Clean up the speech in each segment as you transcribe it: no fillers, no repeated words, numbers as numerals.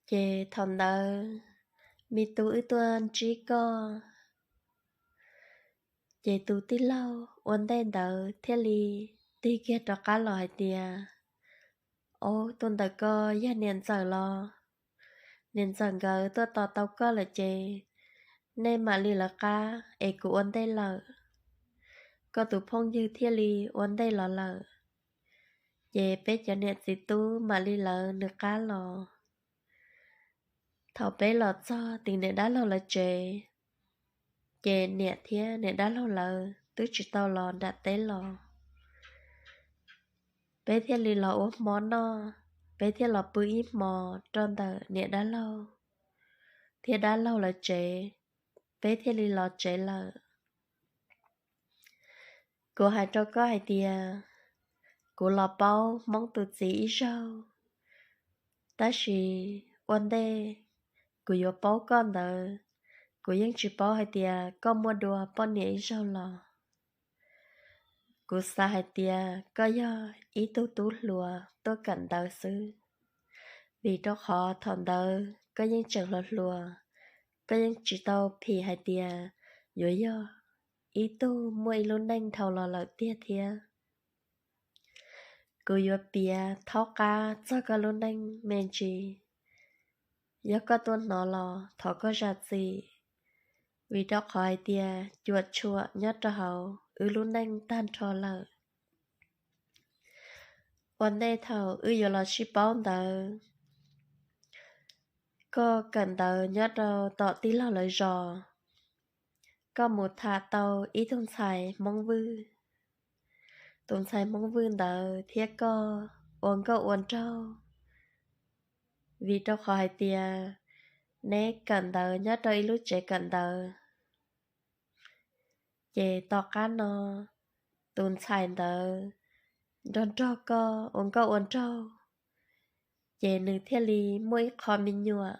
Chị thằng đờ mi tuổi tuần chỉ có chị tu tí lâu ổn định đờ thế li tí kia cho cá lòi tìa ô tuần đờ có gia niên giờ lo niên giờ gờ tôi tao tao có là chị nên mà li là cá ấy cũng ổn định lờ có tụ phong như thế li ổn định lờ chị bé cho niên gì tu mà li lờ được cá lò thảo bé lọt cho tình để đã lâu là chị nè thia nè đã lâu lờ tôi chỉ tao lò đã tế lò bé thia lì lò ốp món no bé thia lò bự ít mò tròn tờ nè đã lâu thia đã lâu là chế bé thia lì lò chế lờ cô hai cho có hai tia cô lò bao mong tụt gì ít rau ta chỉ one day cô yo bao con tờ côยังchỉ bao hai tia có mua đồ bao nè ít rau lò cô sa hai tia có do ý tú lùa tôi cần tờ sư vì đó khó thọn đỡ có những trường lọt lùa có những chỉ tàu phì hai tia dối do ý tu mỗi luôn đánh thầu lò lợ tia thia cô yo bia tháo cá cho cả luôn đánh men chi do có tuần nó lò thọ có ra gì vì đó khó hai tia chuột chua nhát cho hậu luôn đánh tan cho lợวันนี้thầu yo là ship bao đỡ có cần đỡ nhát đâu tọ tí lo lời rò có một thà tàu ý thôn xài mong vư thôn xài mong vư đỡ thiết có uốn trâu vì trâu khỏi tia nè cần đỡ nhớ đây lúc trẻ cần đỡ chế to cá nó thôn xài đỡ đón trâu có uốn trâu chế nữ thiết lý mỗi khó mình nhựa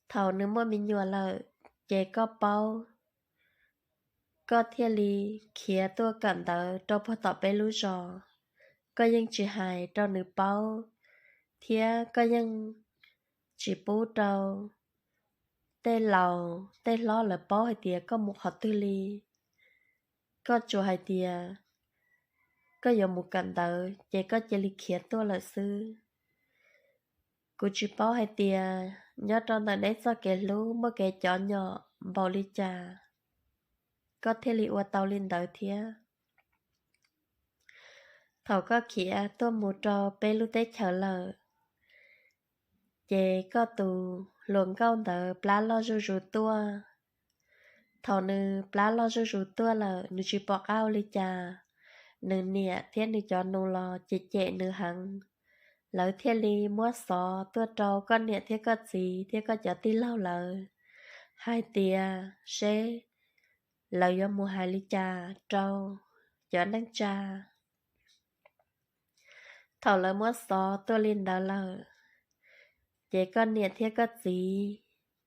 thầu nữ mỗi mình nhựa là chế có bao có thiết lý khía tôi cần đỡ trâu phó tỏ bê lũ rò có những chị hài cho nữ bao thía có những chị bố trâu tê lo là bao hai tía có một họ tư ly có chỗ hai tía có dùng một cận tờ chỉ có chỉ lý khiết tôi là sư cô chị bao hai tía nhớ trong tờ đấy cho kẻ lú mới kẻ chọn nhỏ bảo ly trà có thể lý qua tàu lên tờ thía thầu có khía tôi một trò bê lưu tế chờ lờ chế có tù luận câu tờ plá lo rù tua thầu nữ plá lo rù tua là nữ chỉ bỏ cao ly trà nữ nịa thiết nữ cho nô lo chế nữ hằng lỡ thiết ly mua xó tua trâu con nịa thiết có gì thiết có cho tí lâu lỡ hai tìa xế lỡ do mua hai ly trà trâu cho nắng trà thầu lỡ mua xó tua linh đào lỡ chế con nịa thiết có gì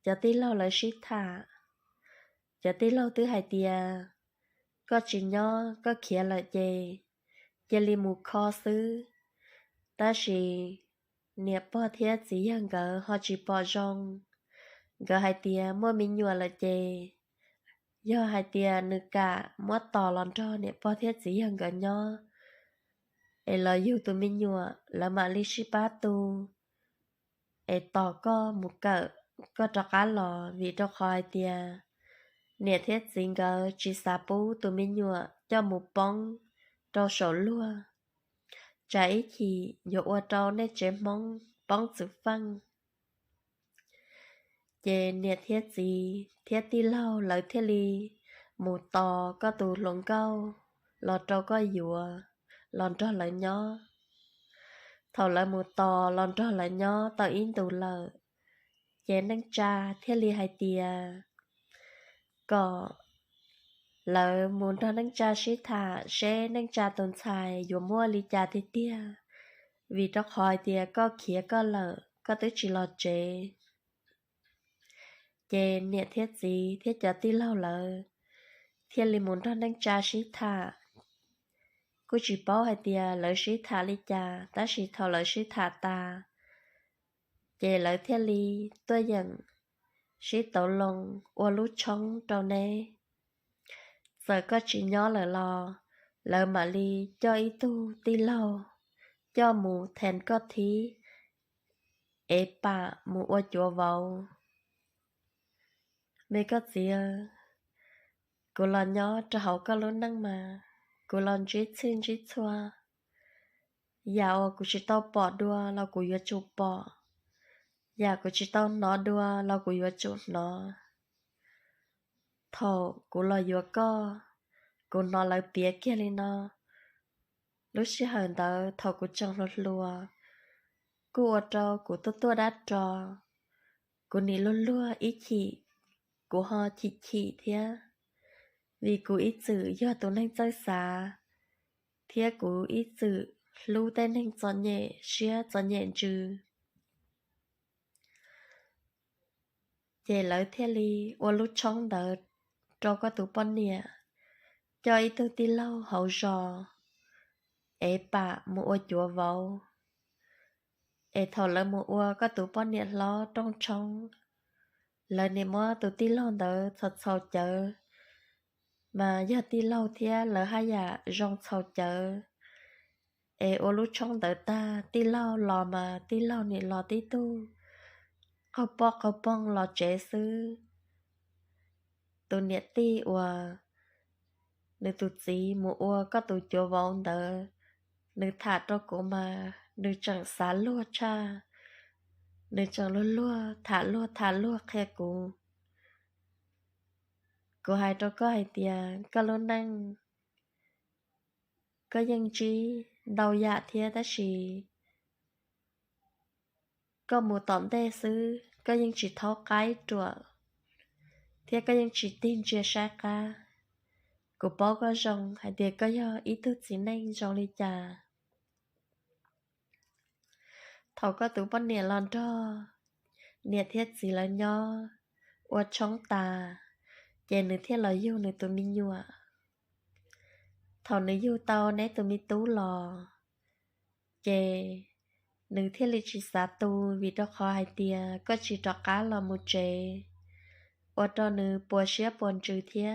cho tí lâu lỡ shít thả cho tí lâu thứ hai tìa có chỉ nhỏ có khía lỡ chế li mù kho sư ta chỉ nè bỏ thiết chỉ hàng gỡ họ chỉ bỏ rong gỡ hai tia mua mình nhua là chê do hai tia nữ cả mua tỏ lon cho nè bỏ thiết chỉ hàng gỡ nhỏ ấy là yêu tụi mình nhua là mà li shi ba tu ấy tỏ có một cỡ có cho cá lò vì cho khỏi tia nè thiết chỉ gỡ chỉ sa pu tụi mình nhua cho một bông cho sổ lúa trái thì dụ ở trâu nên chế mong bóng chữ phăng chế nhiệt thiết gì thiết tí lâu lợi thiết ly một tò có tù lộn câu lọt trâu có dùa lòn trâu lợi nhỏ thầu lợi một tò lòn trâu lợi nhỏ tao in tù lợi chế nâng cha thiết ly hai tìa có lợi muốn cho nâng cha sĩ thả sẽ nâng cha tồn xài dù mua ly cha thiết tia vì đó khỏi tìa có khía có lợ có tới chỉ lọt chế nè thiết gì thiết cho tí lâu lợ thiết li muốn cho nâng cha sĩ thả cô chỉ bảo hai tia lỡ sĩ thả li cha ta sĩ thọ lỡ sĩ thả ta Chị lợi thế li tôi dần sĩ tổ lông ô lú trống trâu nê. Giờ có chỉ nhớ lời lo, lời mà li cho ý tu ti lâu, cho mù thèn có thí, ế bà mù ô chùa vào. Mê có gì cô lo nhớ cho hậu có lớn năng mà, cô lo chỉ xin chỉ chua. Dạo cô chỉ tao bỏ đua là cô yêu chụp bỏ. Dạ cô chỉ tao nó đua là cô yêu chụp nó. Thổ cô lo yêu cô nó lại bia kia lên nó. Lúc xí hờn đó thầu cô trong lột lùa. Cô ở trò cô tôi đã trò. Cô ní lùa lùa ý chị. Cô ho chị thế. Vì cô ý chữ do tôi nên chơi xa. Thế cô ý chữ lưu tên nên cho nhẹ xía cho nhẹ trừ. Chị lời thế li ô lúc trong đợt trò có tụ bọn nè. Cho ý tôi tí lâu hậu rò. Ê bà mua ô chùa vào. Ê thầu lời mua ô có tụ bọn nè lo trong. Lời này mua tụ tí lâu đợt thật sầu chợ. Mà giờ tí lâu thia lỡ hai dạ rong sầu chợ. Ê ô lúc trong đợt ta tí lâu lò mà tí lâu nè lò tí tu. Câu bong lò chế sư. Tụ nè tí ua. Nữ tụ chí mua ô có tụ chùa vào đợt. Nữ thả cho cô mà nữ chẳng xá lua cha. Nữ chẳng lua thả lua khe cô. Cô hai cho có hai tìa có luôn năng. Có dân trí đau dạ thia ta chỉ. Có một tóm tê sư. Có dân chỉ thó cái trùa. Thia có dân chỉ tin chia sẻ ca. Cô bó có rong hai tìa có do ý thức chỉ nên rong lý trà. Thầu có tụ bọn nè lòn cho. Nè thiết gì là nho. Ua trống tà. Chè nữ thiết là yêu nữ tụi mình nhua. Thầu nữ yêu tao nế tụi mình tú lò. Chè nữ thiết lý chỉ xá tu vì đó khó hai tìa có chỉ trọ cá lò một chè. Ua cho nữ bùa xía buồn trừ thiết.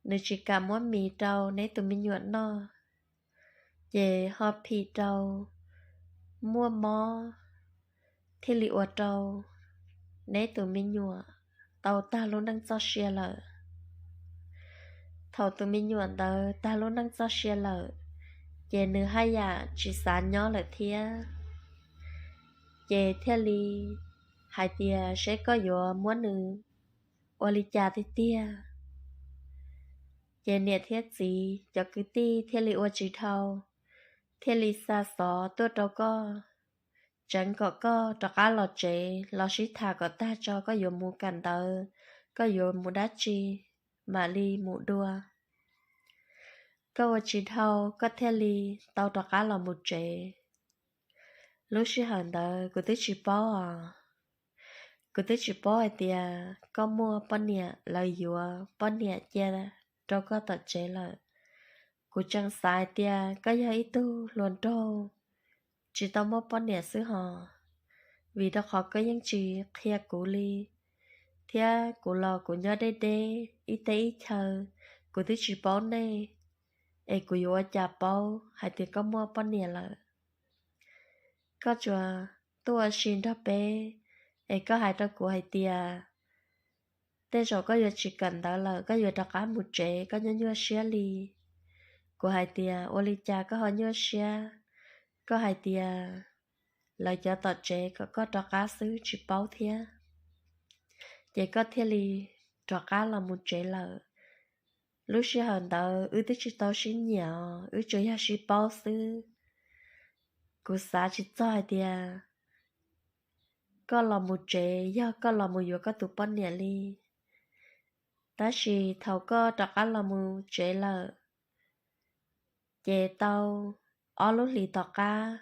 Nữ chỉ cả món mì trâu nế tụi mình nhuận nó. Chè họ phì trâu. Mua mò. Thiết lý ua trâu. Nế tụi mình nhua. Tàu ta luôn đang cho xìa lợ. Thầu tụi mình nhuận tờ ta luôn đang cho xìa lợ. Chè nữ hai dạ chỉ xá nhỏ lợ thía. Chè thía li. Hai tìa sẽ có dùa muốn nữ. Ô li chà thí tìa. Chè nè thía gì. Cho cứ tì thía li ô chỉ thâu. Thía li xa xó tôi trâu có. Chẳng có trò cá lò chế. Lò xí thả có ta cho có dùa mù cản tờ. Có dùa mù đá chi. Mà li mù đua. Câu chỉ thâu có thể li tao trò cá là một chế. Lúc xí hẳn đó cô thích chỉ bó à. Cô thích chỉ bó thì có mua bón nhẹ lời dùa bón nhẹ chê trâu có tật chế là. Cô chẳng sai thì có giá ý tu luôn trâu. Chỉ tao mua bón nhẹ xứ họ. Vì đó khó có những chỉ khía cô li. Thế cô lò cô nhớ đê đê ý tế ý thờ. Cô thích chỉ bó này. Ê cô yếu chả bao, hai tiếng có mua bao nhiêu là. Có chùa, tôi xin đó bê. Ê có hai đó của hai tia. Thế rồi có yếu chỉ cần đó là có yếu đó cả một chế, có nhớ nhớ xế li. Của hai tia, ô li cha có họ nhớ xế. Có hai tia, lời cho tọt chế có đó cá xứ chỉ bao thía. Vậy có thế li, đó cá là một chế là. Lúc xí hẳn đó, tích chỉ tao xin nhỏ, chơi hạ xí bao sư. Cô xá chỉ cho hai tìa. Có là một chế, do có là một yếu có tụ bọn nhẹ li. Ta chỉ thầu có trọc á là một chế là. Chế tao, ở lúc lì tọt ca.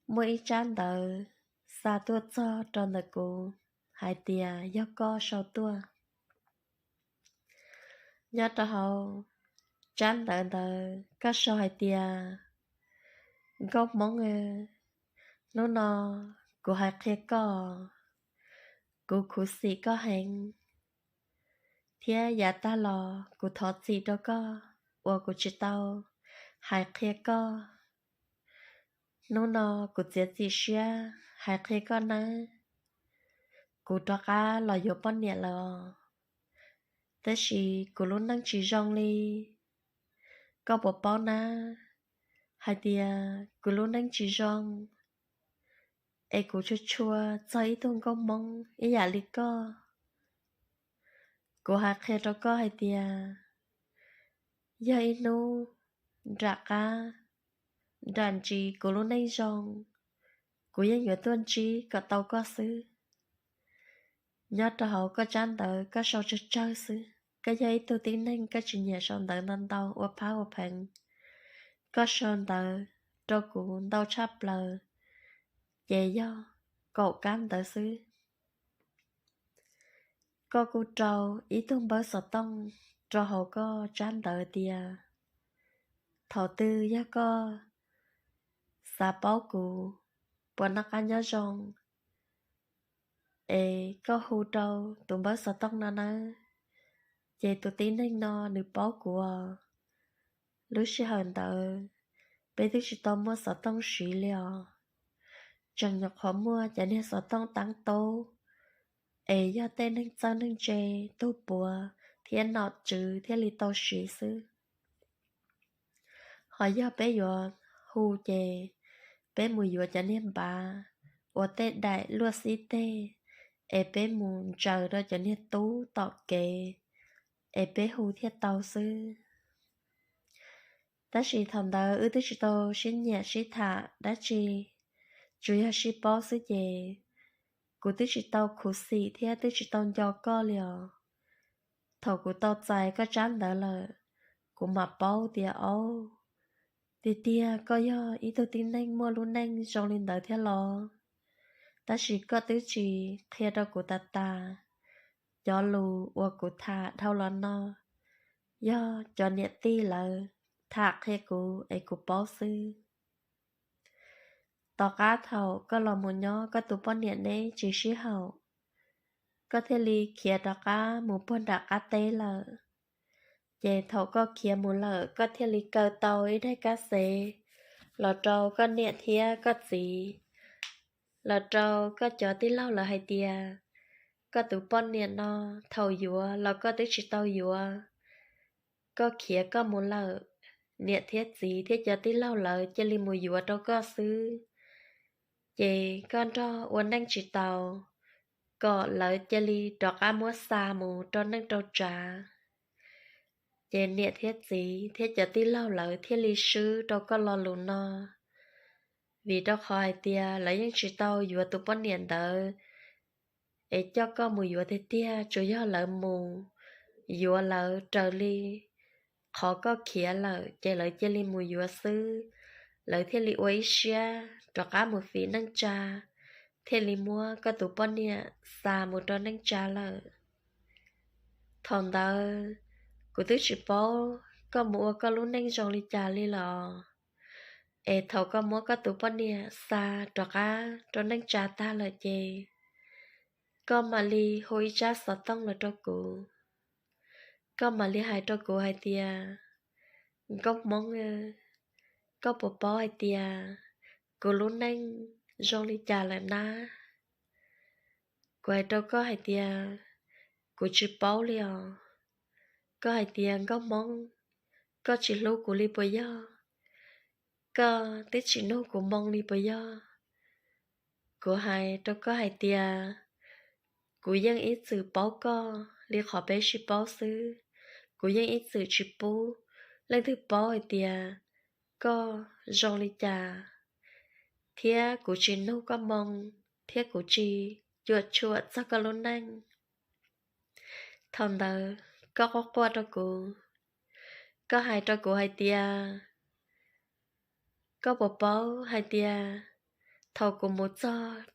Mỗi ý chán đờ, xa tuột cho tròn đờ cô. Hai tìa, do có sau tua. Nhớ cho hầu, chán đờ có sau hai tìa. Góc mong nó của hai kia có của khu sĩ có hành thế giả ta lò của thọ gì đó có và của chị tao hai kia có nó của chị gì xia hai kia có nè của đó cả là vô bao nhiêu là thế thì của lúc năng chỉ rong li có bộ bao na hai tia của lúc năng chỉ rong ai của chua chua cho ý tung có mong ý giả li có của hai kia đó có hai tia giờ inu ra cả đàn chị của lúc năng rong của những người tuân trí có tàu có xứ nhớ cho họ có chán đợi có sao cho chơi xứ cái giấy tôi tiếng nên có chuyện nhà son đợi nên tàu và phá và phèn có son đợi cho cụ tàu chắp lờ về do cậu cám đợi xứ có cụ trâu ý tung bớt sợ tông cho họ có chán đợi tìa thọ tư giá có xả báo cụ bọn nó cá nhớ rong ê có hù trâu tụi bớt sợ tông nó nè về tụi tí nên nó nữ báo của lúc sẽ hờn tờ bây giờ chỉ tao mua sợ tông xí liò chẳng nhọc họ mua cho nên sợ tông tăng tô ê do tên nên cho nên chê tô bùa thiên nọ trừ thiên lý tao xí sư họ do bé dọa hù chê bé mùi dọa cho nên bà và tên đại lúa xí tê ê bé mùi chờ đó cho nên tú tọ kê ê bé hù thiết tao sư ta chỉ thầm đỡ ư tức chỉ tô xin nhẹ xin thả đã chỉ chủ yếu xin bỏ sự gì cụ tức chỉ tao khổ sĩ thì tức chỉ tao do co liều thầu cụ tao dài có chán đỡ là cụ mà bao tia ô tia có do ý tôi tin nên mua luôn nên trong linh đỡ theo lo ta chỉ có tức chỉ khi đó cụ ta do lù và cụ thả thâu lo no do cho nhẹ ti là thạc khi cụ ấy cụ bỏ sư tao cá thầu có lò một nhó có tụ bọn điện đấy chỉ xí hậu có thể li kia tao cá một bọn đã cá tế lợ về thầu có kia một lợ có thể li cờ tàu ấy đây cá xế lò trâu có nhẹ thía có gì lò trâu có cho tí lâu là hai tia có tụ bọn điện nó thầu dùa lò có tí chỉ tàu dùa có kia có một lợ nhẹ thiết gì thiết cho tí lâu lợ cho li mùi dùa đâu có xứ chị con cho uốn đang chỉ tàu có lợi cho ly trọ cá mua xa mù cho năng trâu trà chị niệm thiết gì thiết cho tí lâu lợi thiết ly sư đâu có lo lù no vì đâu khỏi tia lấy những chỉ tàu vừa tụ bọn niệm đỡ ấy cho có mùi vừa thế tia chủ yếu lợi mù vừa lợi trở ly khó có khía lợi chị lợi cho ly mùi vừa sư lợi thiết ly uế xia trọ cá một phí năng trà thế li mua có tụ bọn nè xa một trò nâng trà lợ thằng đó của tứ chỉ bao có mua có lúc nâng rong li trà li lò ê thầu có mua có tụ bọn nè xa trò cá trò nâng trà ta lợ chê có mà li hôi trà sợ tông là trò cụ có mà li hai trò cụ hai tia có mong có bộ bao hai tia của lúc nâng rong li trà là na quay đâu có hai tia của chị bảo liò có hai tiền có mong có chị lâu của li bây giờ có tết chị nô của mong li bây giờ của hai đâu có hai tiền của dân ít sự bảo có li khó bé chị bảo sư của dân ít sự chị bố lần thứ bảo hai tiền có rong li trà thế của chị nô có mong thế của chị chuột chuột sao có luôn anh thằng đời có qua đâu cô có hai trò của hai tia có bộ báo hai tia thầu của một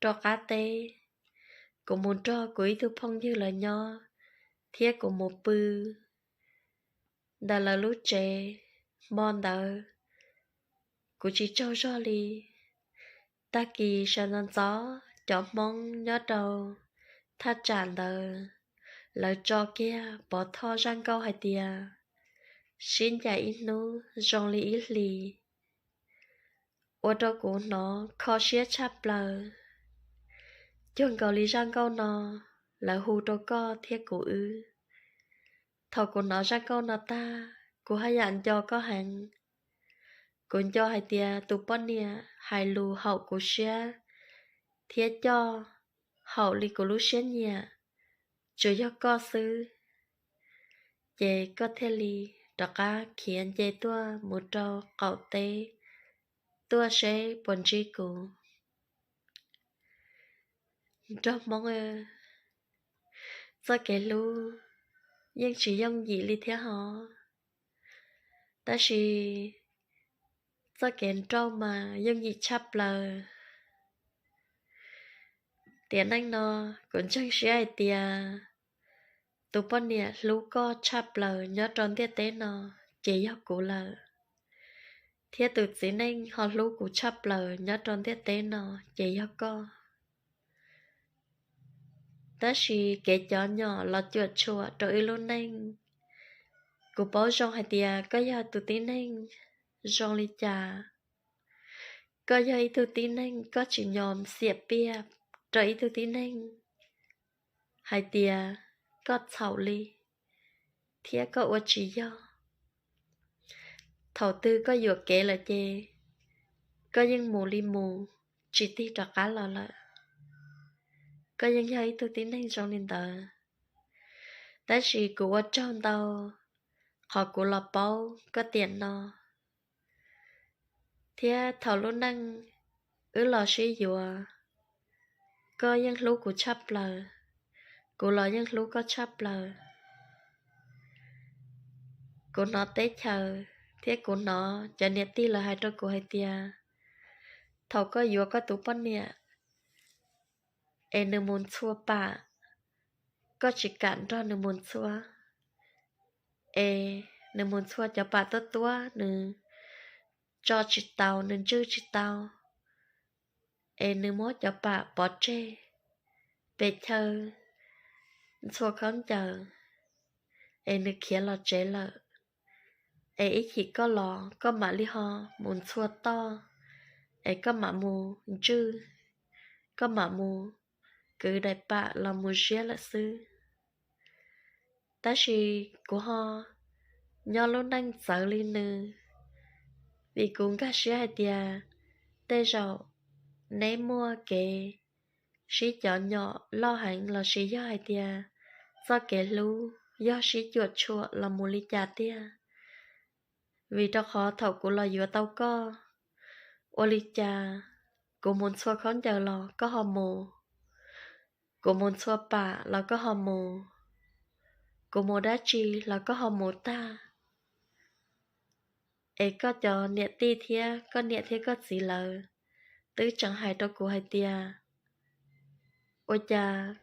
trò cá tê của một trò của ý thư phong như là nho thiết của một bư đã là lúc trẻ mòn đờ của chị châu cho li ta kỳ sa nan gió cho mong nhớ đầu tha tràn lời cho kia bỏ thọ răng câu hai tia xin dạy ít nu rong li ít lì ô đâu của nó khó xía chắp lờ chọn cầu lý răng câu nó là hù đâu có thiết của ư thọ của nó răng câu nó ta của hai dặn cho có hàng cũng cho hai tia tụ bọn nia hai lù hậu của xía thiết cho hậu li của lũ xía nhẹ chủ do có sư chế có thể li đó cả khiến chế tua một trâu cậu tế tua sẽ bọn trí cụ trong mong do cái lũ nhưng chỉ dùng gì li thế họ ta chỉ do cái trâu mà dùng gì chấp là tiền anh nó cũng chẳng sẽ ai tiền tụ bọn nè lũ có chấp là nhớ tròn tiết tế nó chỉ do cụ là thiết tự chỉ nên họ lũ cụ chấp là nhớ tròn tiết tế nó chỉ do có ta chỉ kể cho nhỏ là chuột chùa rồi luôn nên cụ bảo trong hai tia có giờ tụ tí nên trong ly trà có giờ tụ tí nên có chỉ nhòm xịa bia rồi tụ tí nên hai tia có thảo ly thiết có ua chỉ do thầu tư có dựa kể là chê có những mù li mù chỉ tí trọ cá là có những thấy tụ tí nên trong linh tờ ta chỉ cụ ở trong tàu họ cụ là bao có tiền nó thế thầu luôn năng lò sĩ dùa có những lúc cụ chấp lờ cụ là những lúc có chấp lờ cụ nó tế chờ thế cụ nó cho nên tí là hai đôi cụ hai tia thầu có dùa có tụ bắn nè em nương muốn xua bà có chỉ cản cho nương muốn xua nương muốn xua cho bà tốt tua nương cho chị tàu nương chư chị tàu nương mốt cho bà bỏ chê bê thơ xua khấn chờ nương kia lo chế lợ ít chỉ có lò có mà li ho muốn xua to có mà mù chư có mà mù cứ đại bạ là mù xía là sư ta chỉ của họ nhỏ lúc đang sợ li nư vì cũng cả xía hai tia tê rồi nấy mua kệ sĩ chọn nhỏ lo hạnh là sĩ do hai tia do kẻ lú do sĩ chuột chua là mù li chà tia vì đó khó thầu của lo dừa tao có ô li chà của muốn xua khón chờ lò có hò mù của muốn xua bà là có hò mù của mù đá chi là có hò mù ta có cho niệm ti thia có niệm thia có gì lờ tứ chẳng hại đâu của hai tia ôi cha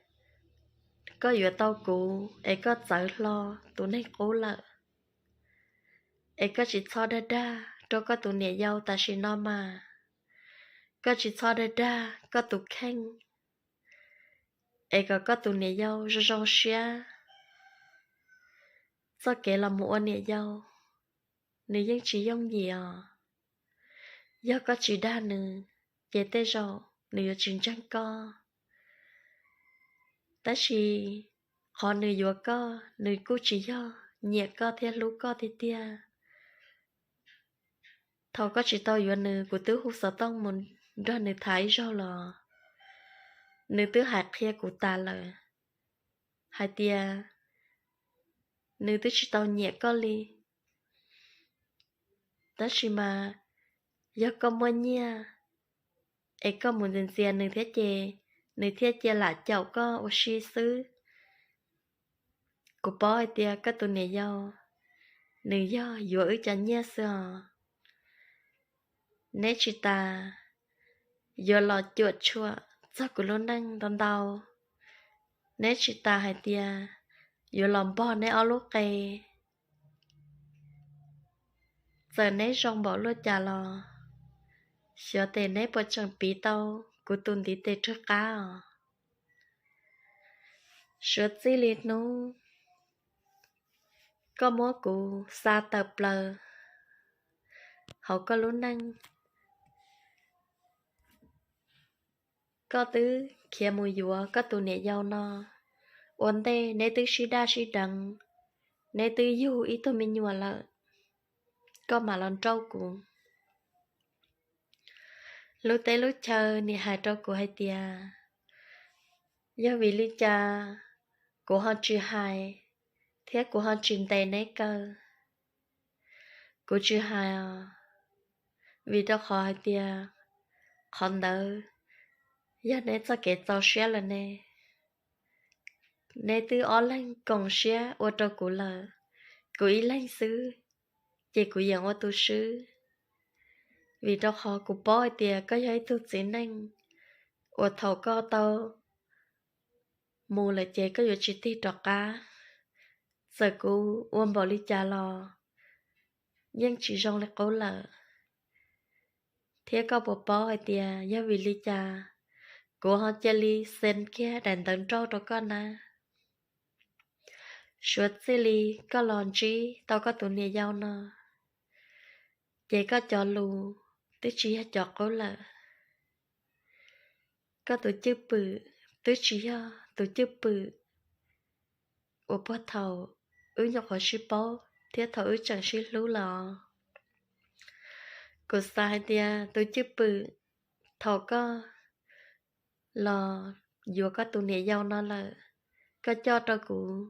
có dừa tao cụ có sợ lo tụi này cố lợ có chỉ cho đa đa đâu có tụi nhẹ dâu ta chỉ no mà có chỉ cho đa đa có tụi khen có tụi nhẹ dâu rồi rong xia sao kể là một nhẹ dâu nếu những chỉ dùng gì do có chỉ đa nữa chế tê rồi nếu chuyện chẳng có ta chỉ họ nếu vừa có nếu cô chỉ do nhẹ có thế lú có thế tia thầu có chỉ tao vừa nữ của tứ hút sở tông một ra nữ thái do là nữ tứ hạt kia của ta là hai tia nữ tứ chỉ tao nhẹ có ly ta chỉ mà do có mua nha có một lần xe nữ thế chê là cháu có ô xí xứ của bó hai tia có tụi này do nữ do vừa ở chân nha xưa nét chị ta giờ lò chuột chua do của luôn đang đòn đầu nét chị ta hai tia giờ lòng bò nét áo lúa cây giờ nét rong bỏ lúa trà lò sửa tề nét bỏ chẳng bí tàu của tuần tí tê trước cá sửa chi liệt nô có múa cụ xa tập lờ họ có lũ năng có tứ kia mùi dùa có tụ nệ giàu no ổn tê nê tứ sĩ đa sĩ đằng nê tứ du ý tôi mình nhùa lợ có mà lần trâu cụ lúc tế lúc chờ nè hai trâu cụ hay tia do vì lý cha của họ chưa hai thế của họ trình tề nấy cơ của chưa hai vì đó khó hay tia còn đỡ giờ nè cho kể tao xe là nè nè từ ở lên còn xe ô tô của là của ý lên xứ chỉ của dạng ô tô xứ vì đó khó của bó tia có giấy tu chỉ nên ô thầu có tao mù là chế có yếu chỉ ti trọ cá giờ cô ôm bỏ lý cha lo nhưng chỉ trong là cố lợ thế có bộ bó tia do vì lý cha của họ chơi lý sen kia đàn tấn trâu đó con à suốt xí lý có lòn trí tao có tụi nè giàu nọ chỉ có cho lù tứ chỉ cho cố lợ có tụi chữ bự tứ chỉ tụi chữ bự ở bó thầu nhọc họ ship bó thế thầu chẳng ship lú lò cô sai tia tụi chữ bự thầu có lò dù có tụi nè giàu nọ là có cho cụ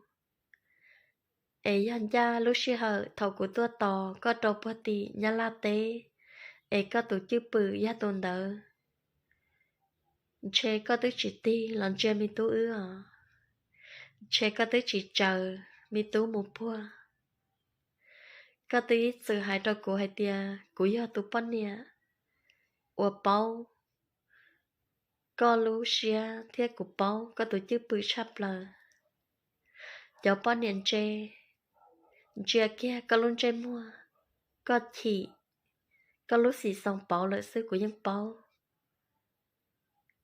ấy anh cha lúc xưa hở thầu của tôi tò có trâu bát tì nhà la tế ấy có tổ chức bự gia tồn đỡ chế có tới chỉ ti lần chế mi tú ư chế có tới chỉ chờ mi tú một bua có tới sự hại cho cô hay tia của gia tụ bắn nè ở bao có lúc xưa thiết của bao có tổ chức bự sắp lờ cháu bắn nè chế kia có luôn chế mua có chỉ có lúc xì xong bảo lợi sư của dân bảo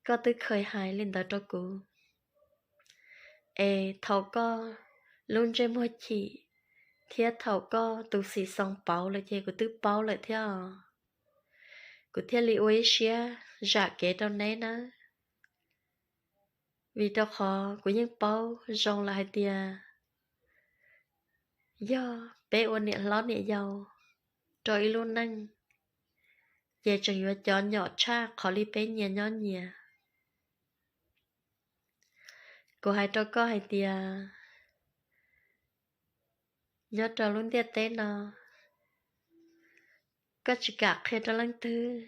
có tới khởi hài lên đó cho cụ ê thầu có luôn trên mua chỉ thiết thầu có tụ xì xong bảo lợi chê của tứ bảo lợi theo của thiết li ôi xia giả kế trong này nữa vì đó khó của những bảo rong lại tiền do bé ôn niệm lót niệm giàu rồi luôn năng về chẳng yếu chọn nhỏ cha khó li bé nhẹ nhỏ nhẹ cô hai trò có hai tia nhớ trò luôn tia tế nó có chỉ cả khi trò lăng tư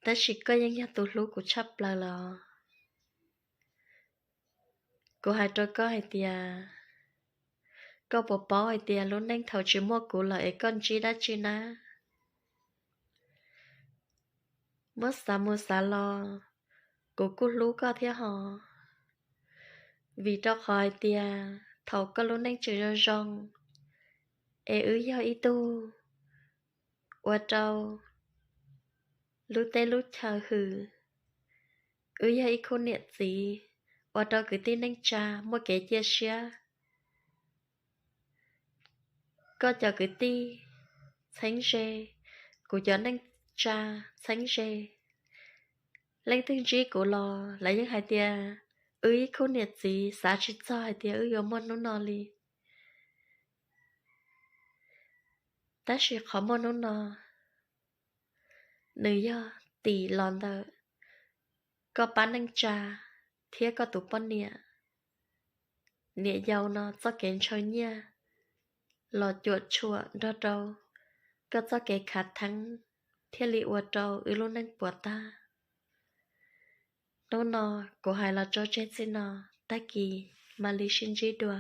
ta chỉ có những nhà tù lũ của chấp là lò cô hai trò có hai tia có bộ bó hai tia luôn đánh thầu chỉ mua của lợi con chi đã chi ná mất xa lo của cô lũ có thế họ vì đó khỏi tia thầu có luôn đánh chữ cho rong ê ứ do ý tu qua trâu lúc tê lúc chờ hử ứ do ý khôn niệm gì qua trâu cứ tin đánh cha mua kế chia sẻ có cho cứ ti sánh rê của cho đánh cha sánh rê lấy tương trí của lò lấy những hai tia ứ ý khôn niệm gì xá chỉ cho hai tia ứ do môn nó nọ li ta chỉ khó môn nó nọ nữ do tỷ lòn tờ có bán đánh trà thiết có tụ bón nịa giàu nó cho kén chơi nha lò chuột chua đó đâu có cho kén khát thắng thiết lý ua trâu ư luôn đánh bùa ta nó của hai là cho chết xin nó ta kỳ mà lý sinh dĩ đùa